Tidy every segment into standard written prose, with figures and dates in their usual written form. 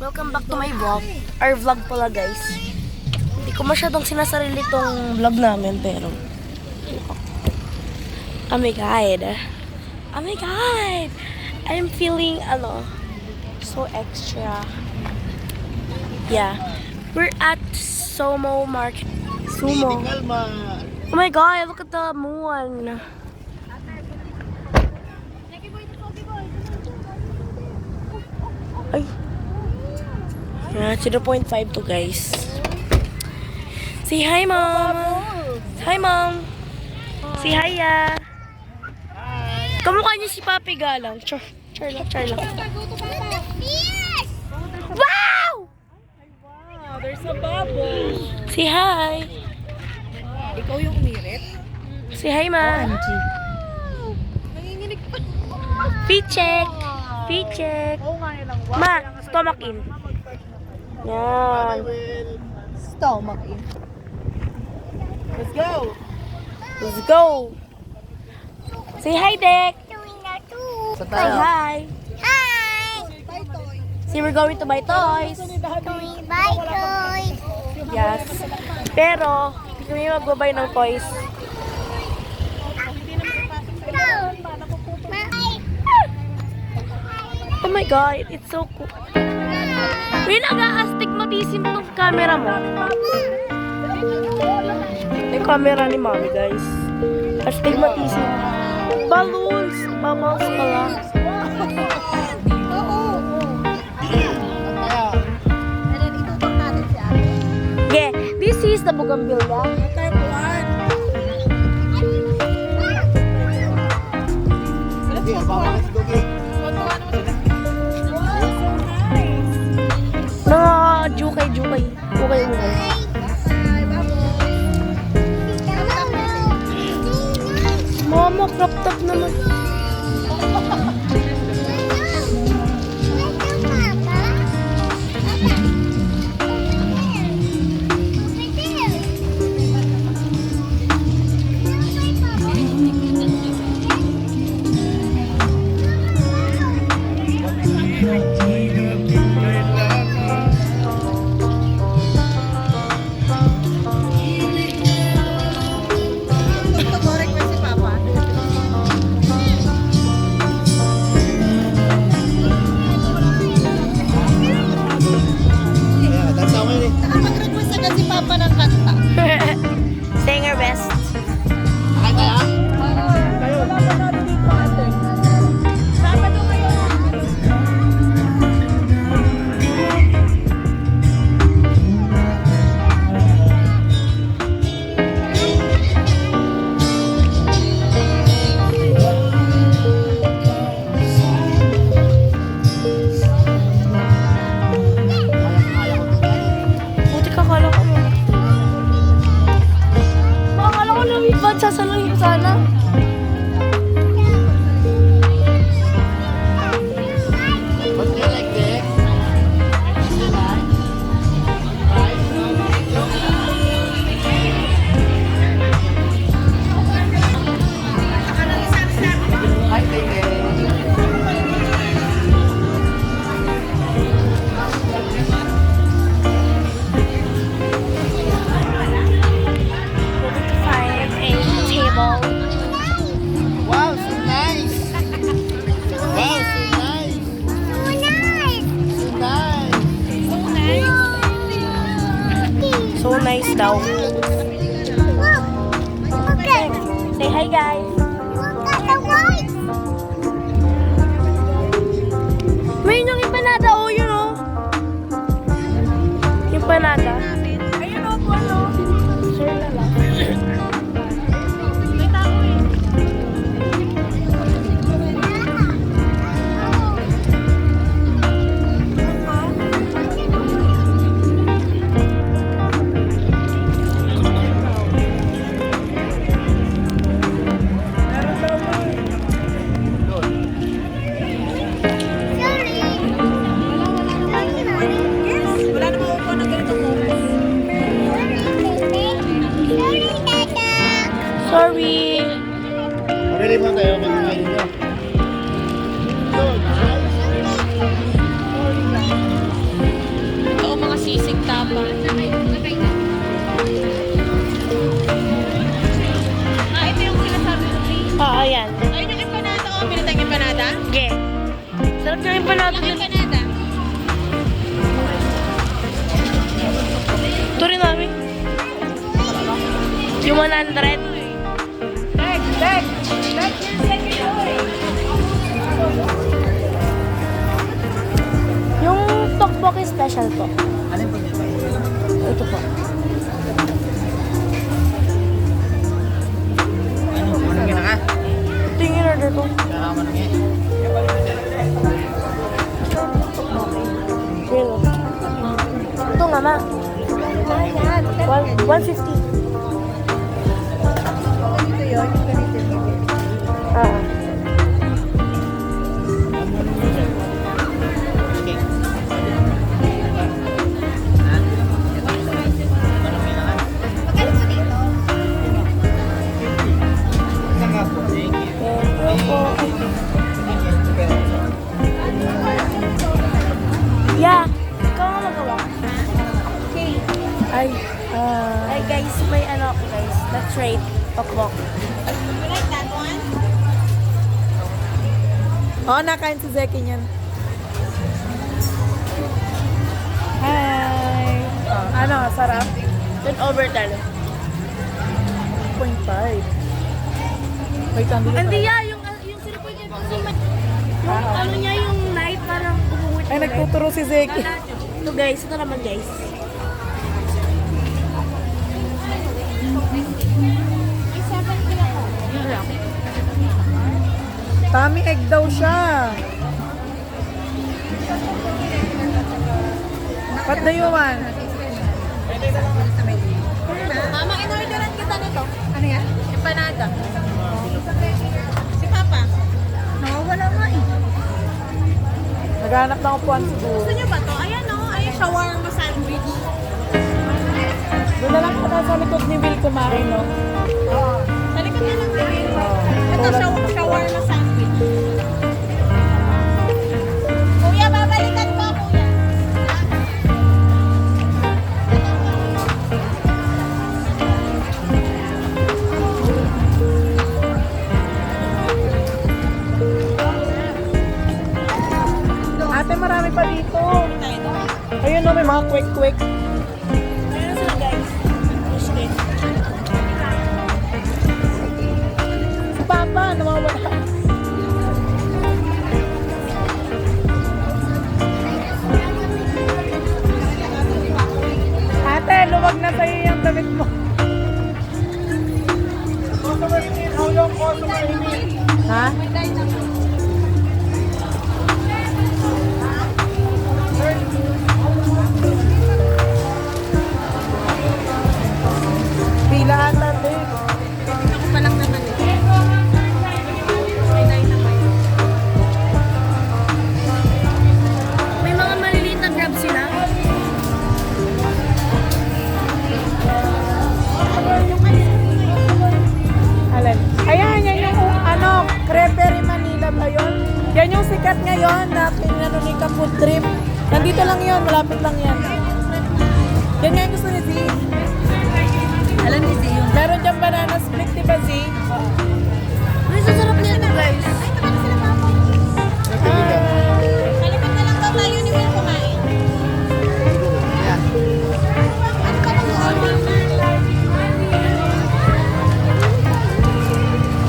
Welcome back to my vlog. Our vlog pala guys. Hindi ko masyadong sinasarili tong vlog namin pero oh my god. Oh my god. I'm feeling so extra. Yeah. We're at Sumo Market. Sumo. Oh my god, look at the moon. Ay. Yeah, 0.5 to guys. Say hi, mom. Hi, mom. Say hi, ya. Kamukha niya si Papi Galang. Char lang. Wow! Wow, there's a bubble. Say hi. Ikaw yung umirit? Say hi, ma. Nanginginig pa. Feet check. Feet check. Oo nga yun ang wow. Ma, stomach in. Yan. Stomach in. Let's go. Let's go. Say hi, Dek. Sa Say hi. Bye, toy. See, we're going to buy toys. Bye, toys. Yes. Pero, hindi kami magbabay ng toys. Oh my god, it's so cool. May nag-a-astigmatism tong camera mo. Yung camera ni mommy, guys. Astigmatism. Balloons. Bubbles pala. Yeah, this is the bougainvillea. Jukay. Ukay. Mama, crop top naman. Saying our best. Buti kakala ko mo. Akala ko lumipad, sasaluhin ko sana. What do you like this? Hi, baby. Find a table. Wow, so nice. Wow, so nice. So nice. So nice daw. Say hi, guys. May yung empanada, oh, yun, oh. Yung empanada. Ayun o, ano? Sure na lang. May tao eh. Kaya pa natin yun. Ito rin namin. Yung 100. Yung tteokbokki special po. Alin po dito? Ito po. Ano? Anong gina ka? Ito yung in-order ko. Kaya ka manang Real. Ito nga, ma. 150. Ganito yun. Ganito yun. Ah. Magkano po dito? Yeah. Ikaw nga magawa. Okay. Ay guys, may ano ako guys. Let's rate tteokbok. You like that one? Oo, nakain si Zeki niyan. Hi! Ano, sarap? Then over talo. 0.5. Wait, ang dito. Hindi ya, yung sinapoy niya yung ano niya yung night parang umuwit. Ay, nagtuturo si Zeki. Ito guys, ito naman guys. Tummy egg daw siya. What do you want? Mama, in-orderan kita nito. Ano yan? Empanada. Si Papa? Nawawala nga eh. Naghanap ng upuan siguro. Gusto niyo ba to? Ayan o. Ayan, shawarma sandwich. Doon na lang kita sa likod ni Will kumain, no? Sa likod na lang namin. Oo. Ito, shawarma sandwich. Kuya, babalikan ko, kuya. Ate, marami pa dito. Tayo doon. Ayun, no, may mga quick-quick. Ayun sila guys. Fish cake. Si Papa, nawawala. Ate, luwag na sa'yo yung damit mo. Ha? Pila ata, te. Ako pa lang naman eh. May nine naman. May mga maliliit na crab sila. Alin? Ayan, yan yung ano, Creperie Manila ba yun? Yan yung sikat ngayon na pinano ni Food Trip. Nandito lang yun, malapit lang yan. Yan nga yung gusto ni Z. Alam ni Zio. Meron dyan banana split, di ba Z? Ay, sasarap na ito guys. Halipin na lang daw tayo ni Will kumain.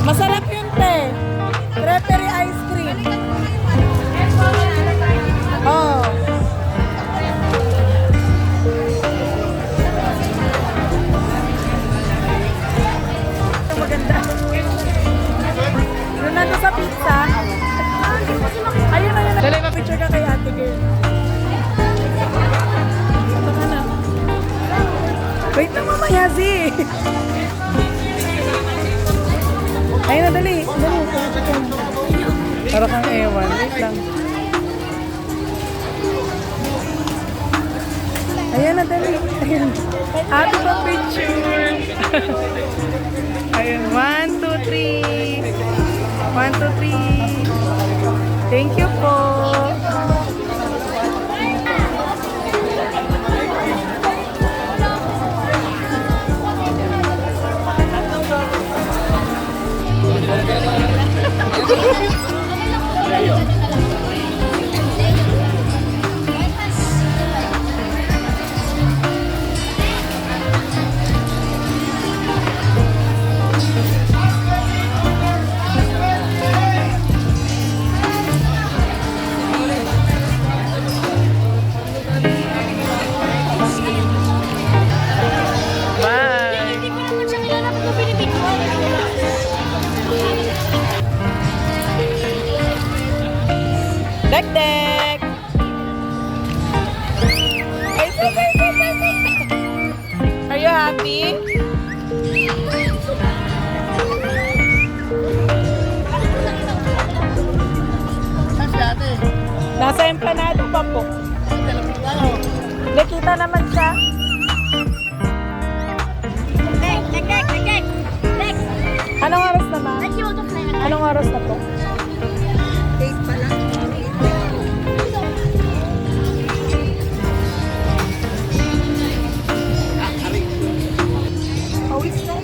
Masarap yun, te. Creperie ice cream. Oh. Maganda. Doon nandun sa pizza. Ayun, ayun. Dali, ma-picture ka kay ate girl. Ito ka na. Wait na mamaya, Z. Ayun na, dali. Dali. Para kang ewan. Wait lang. Ayan na, dali. Ayan. Ate pa picture. Ayun. 1, 2, 3. 1, 2, 3. Thank you po. Shopee. Nasa empanado pa po. Nakita naman siya. Anong oras na, ma? Anong oras na po? Date pa lang. Pawis na.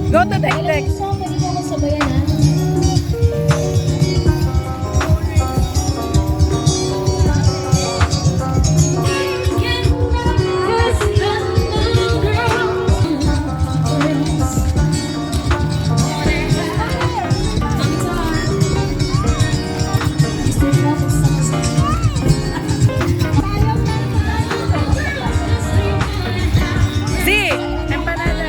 Go to the next. Si, empanada.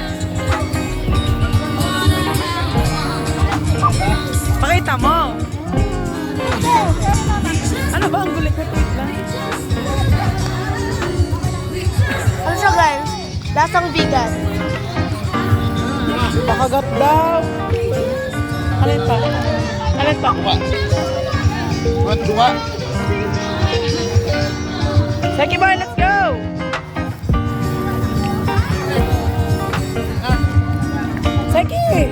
Pakita mo. Ano ba ang gulit ko? Wait lang. Ano siya guys? Lasang vegan. Pakagat daw. Alin pa? Alin pa? Dua. Seki boy, let's go! Seki!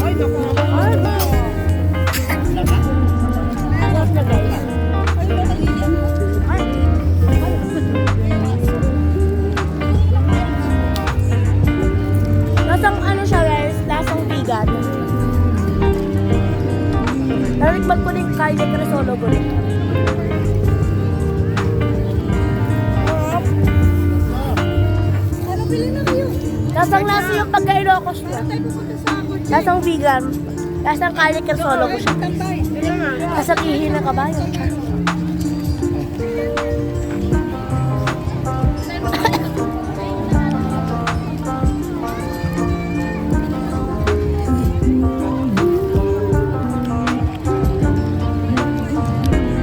Ay, naku. Ay, ba? Lasang ano siya guys? Lasang vegan. Nalikbag ko din kaya ka solo ko rin. Lasang lasa yung pagka-Ilocos niya. Lasang vegan. Lasang kaya ka solo ko siya. Lasang ihi ng kabayo.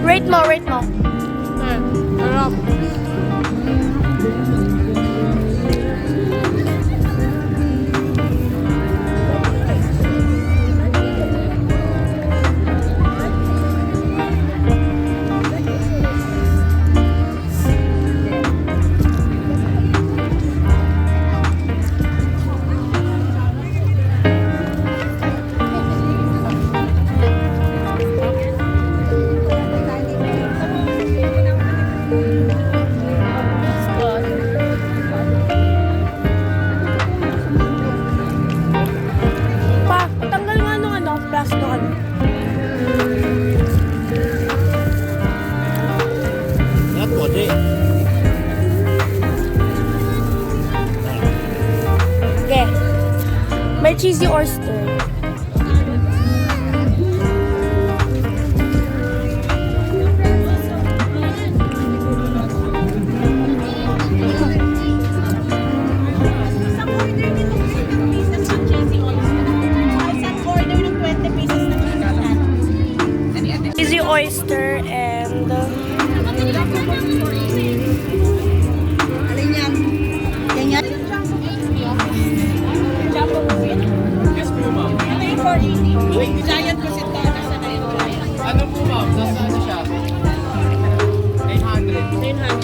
Rate mo, rate mo. Sarap. Pa, tanggal nga nung ano, plus no ano. Yan po, di. Okay. May cheesy oyster. Isang order nito 20 pieces ng cheesy oyster. Isang order ng 20 pieces ng cheesy. Cheesy oyster and Alin yan? Yan yan? Yes po, ma'am. Ano yung 480? Giant kasi ito. Nasa na yung giant? Ano po, ma'am? Nasa ano siya? 900. 900.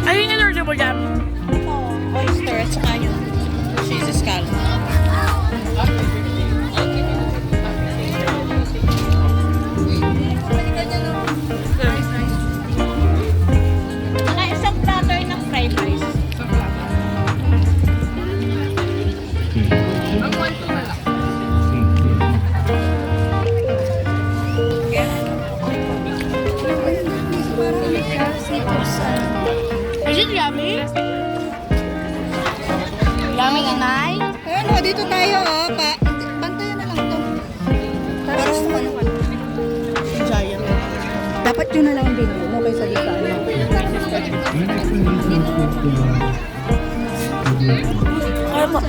ano yung in-order mo dyan? Oyster at saka yung cheesy scallop. Saka isang platter ng fried rice. Is it yummy? Yummy, inay? Ayun o, dito tayo o. Bantayan na lang ito. Parang ano ka. Giant. Dapat yun na lang ang binili mo kaysa dito. po.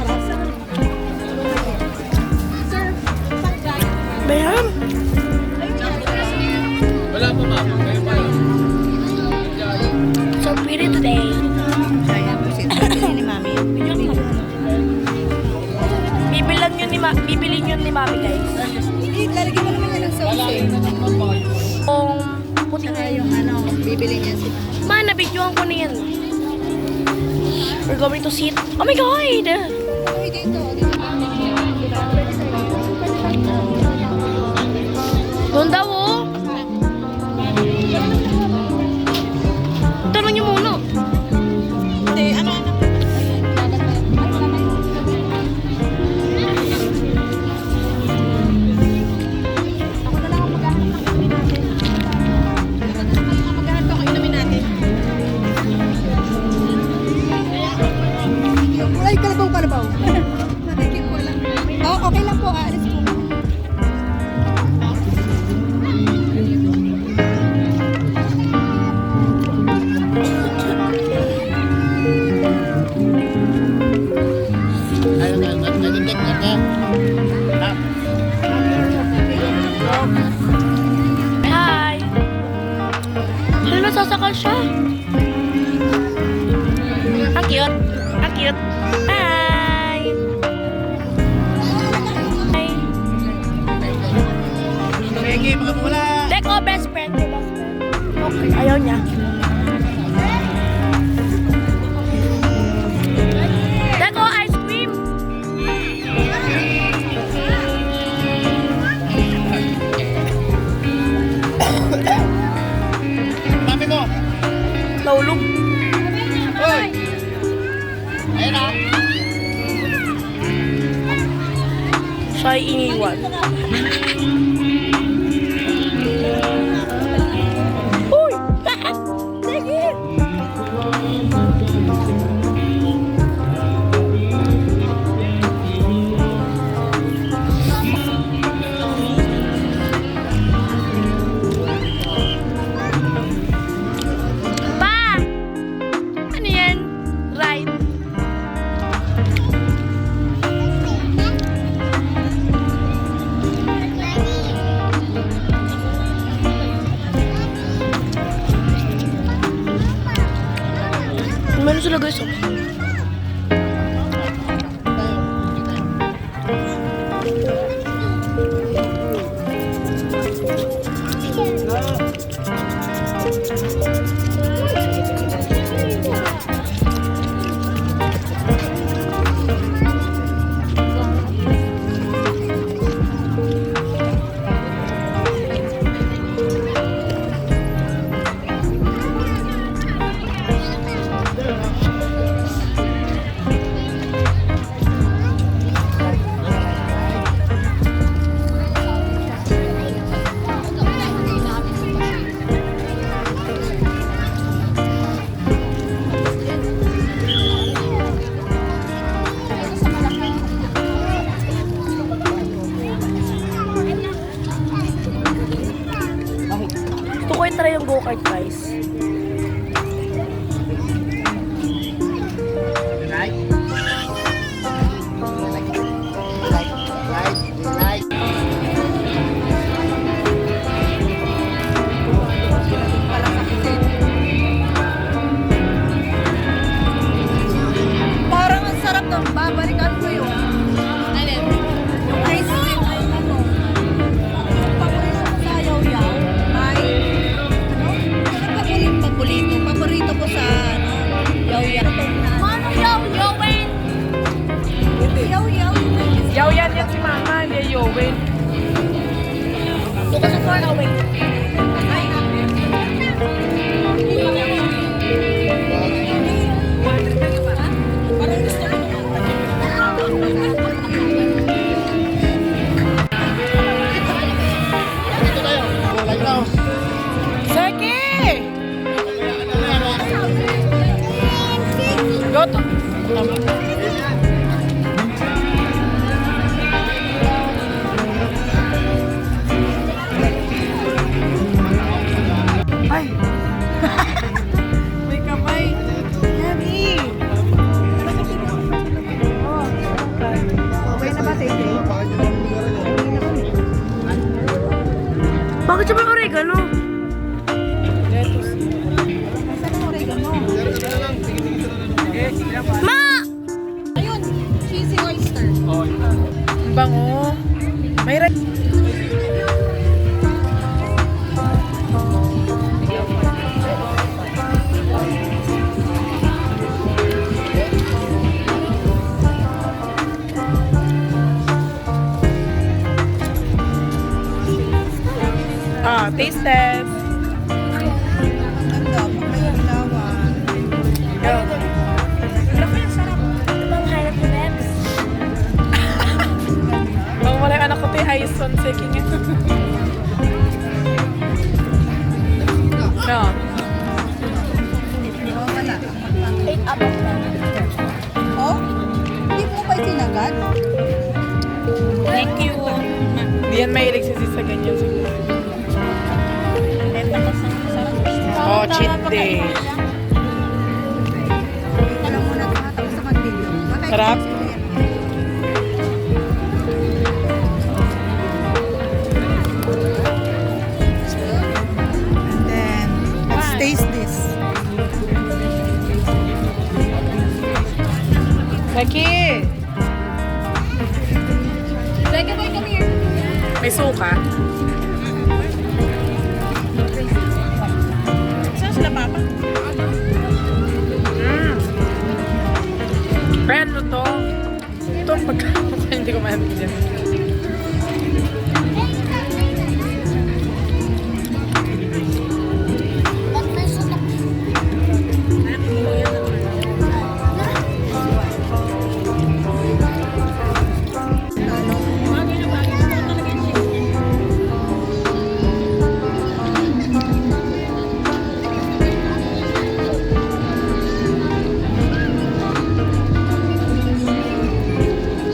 Bayan. Wala pa ma'am. Kayo pa lang. So pretty today. Kaya po si ni Mami. Bibilin yun ni Mami, guys. Lalagyan mo naman yan ng sauce eh. Kung puti Saka yung ano, bibili niya si Ma, nabidyohan ko na yan. We're going to sit. Oh my God! Uy, dito. Doon daw, oh. Tanong niyo muna. Hindi, ano. Ako na lang ang maghahanap ng inumin natin. Maghahanap ako inumin natin. Ay, kalabaw. Natikip ko lang. Oh, okay lang po. Aalis po. Hi! Hala, nasasakal siya. Ang cute. Ang cute. Hi! Hi! Sige, makamula. Deko, best friend. Best friend. Okay, ayaw niya. Deko, ice cream! Mami mo. Naulog. Hoy. Ayun na. Siya ay iniwan. Uy! Sige! Pa! Ano yan? Right? Meron sila guys, oh. Gusto ko i-try yung go-kart, guys. Right? Parang ang sarap ng babalikan ko yun. Alin? Yung ice cream ay ano. Ang paborito ko sa yaw-yaw ay ano? Ano paborito? bango. May taste test. Ganda, magkailawan. Ibang hanap ni Bebs. Wala yung anak ko tayo ayos on seking it. No. Wala. 8 out of 10. Oh? Hindi mo ba sinagat? Thank you. Hindi yan mahilig si sis sa ganyan siguro. Oh, cheat day. Alam mo na ito, tapos sa mag-video. Sarap. And then, let's taste this. Becky! Becca boy, come here. May suka. Saan sila, Papa? Pero ano to? Ito ang pagkakamukha, hindi ko maintindihan.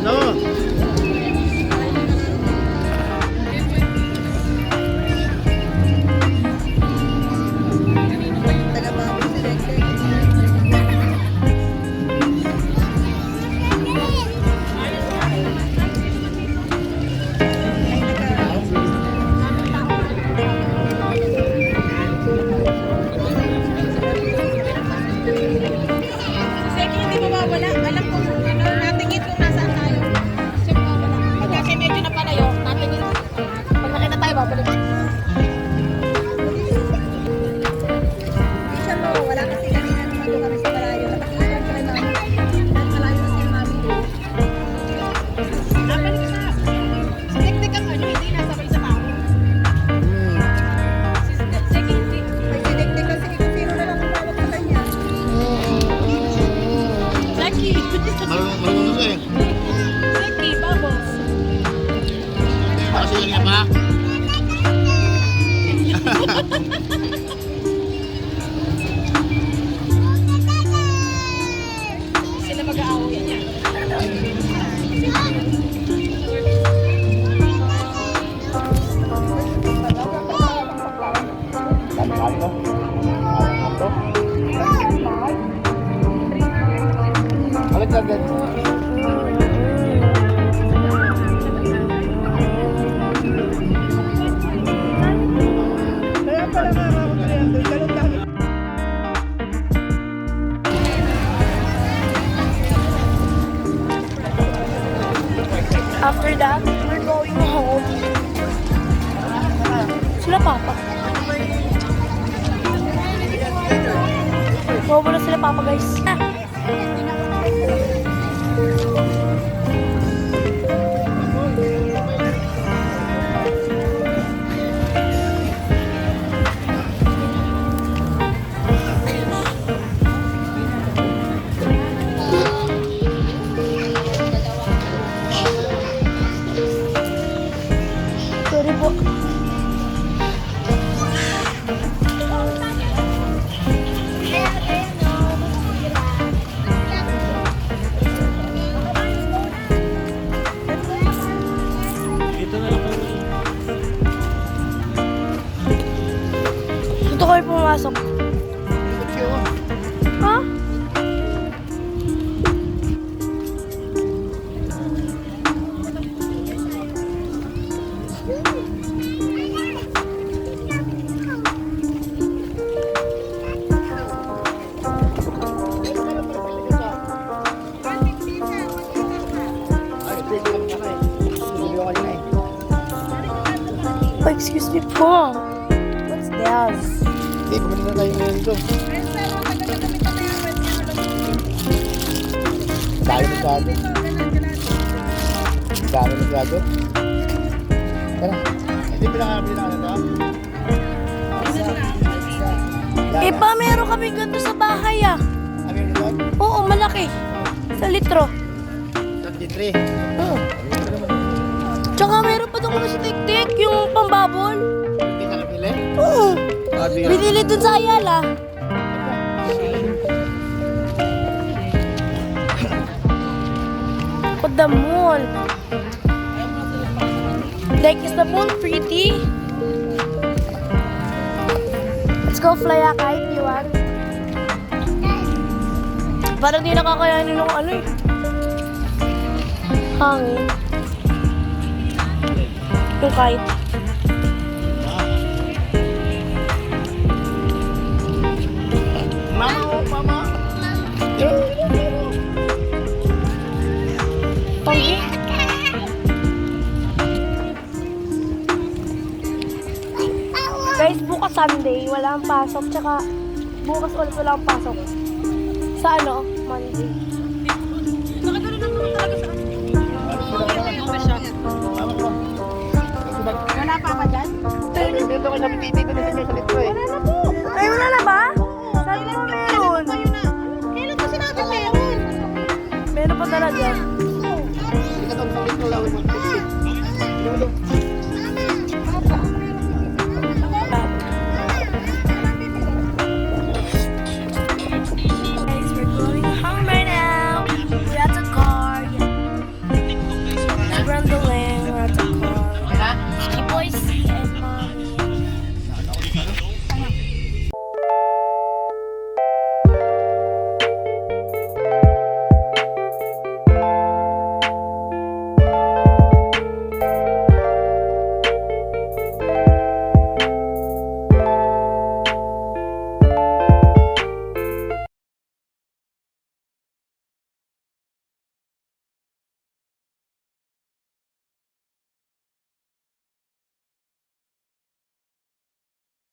No. Taga-baboy si Dexter. Seki, hindi mo mawala. Alam ko, natingin kung nasaan tayo. Siya mawala. Pag kasi medyo napalayo, natingin. Pag nakita tayo, babalik. Hindi siya wala kasi kanina naman doon kami sa malayo. Nakakita ko rin namin. Dahil malayo na si Mami. Napalik siya. Si Tek-Tek ang ano, hindi nasabay sa tao. Seki, hindi. Ay, si Dexter kasi kung sino na lang tumawag sa kanya. Seki. Marunong eh. Seki, bubbles. Kasi lang ba? Sila mag-aaway niya. Balik agad. Kaya pala makakakulihan doon. Ganun dami. After that, we're going home. Sila Papa. Mawala sila Papa, guys. Sorry po. Beautiful. What's this? Hindi, kumali na tayo ngayon doon. Dami masyado. Dami masyado. Tara. Hindi pinakabili na ito. Iba, meron kami ganito sa bahay ah. Ano yun doon? Oo, malaki. Sa litro. 33. Oo. Tsaka meron pa doon kami sa tiktik, yung pambabol. Hindi ka nabili? Oo. Sabi nga. Binili dun sa Ayala. At the mall. Like, is the mall pretty? Let's go fly a kite, you want? Parang di nakakayanin ng ano eh. Hangin. Yung kite. Mama, oh, mama. Panggi. Guys, bukas Sunday, wala ang pasok. Tsaka, bukas ulit wala ang pasok. Sa ano? Monday. Wala pa ba dyan? Dito ko sa titi ko na sa litro eh.